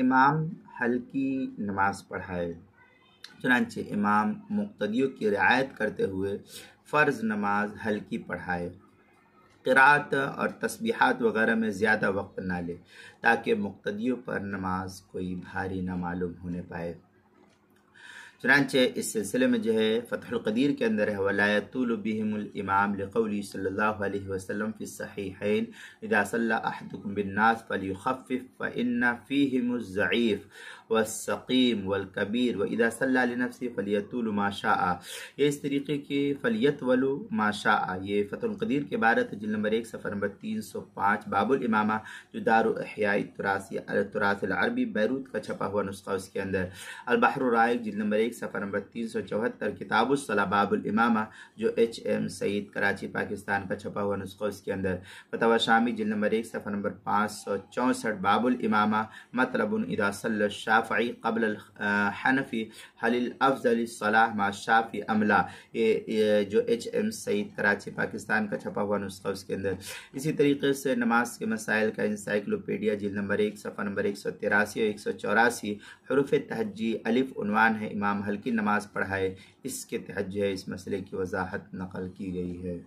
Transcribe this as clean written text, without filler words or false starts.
امام ہلکی نماز پڑھائے۔ چنانچہ امام مقتدیوں کی رعایت کرتے ہوئے فرض نماز ہلکی پڑھائے، قرأت اور تسبیحات وغیرہ میں زیادہ وقت نہ لے، تاکہ مقتدیوں پر نماز کوئی بھاری نہ معلوم ہونے پائے۔ چنانچہ اس سلسلے میں فتح القدیر کے اندر ہے وَلَا يَطُولُ بِهِمُ الْإِمَامُ لِقَوْلِهِ صلی اللہ علیہ وسلم فی الصحیحین اذا صلی احدکم بالناس فلیخفف فإن فیہم الضعیف والسقیم والکبیر واذا صلی لنفسه فلیطول ما شاء۔ یہ اس طریقے کی فلیطول ما شاء، یہ فتح القدیر کے عبارت جلد نمبر 1 صفحہ نمبر 305 باب الامامہ، جو دار احیاء التراث العربی بیروت کا چھپا ہوا نسخہ اس کے اندر۔ البحر الرائق جلد نمبر 1 صفحہ نمبر 374 کتاب الصلاۃ باب الامامہ، جو HM سعید کراچی پاکستان کا چھپا ہوا نسخہ اس کے اندر۔ فتاوی شامی جلد نمبر 1 صفحہ نمبر 564 باب الامامہ، مطلب اذا صلی الشافعی قبل الحنفی هل الافضل الصلاۃ مع الشافعی ام لا، یہ جو HM سعید کراچی پاکستان کا چھپا ہوا نسخہ اس کے اندر۔ اسی طریقے سے نماز کے مسائل کا انسائکلوپیڈیا جلد نمبر 1 صفحہ نمبر 183 اور 184، حروف تہجی الف عنوان ہے امام ہلکی نماز پڑھائے، اس کے تحت اس مسئلے کی وضاحت نقل کی گئی ہے۔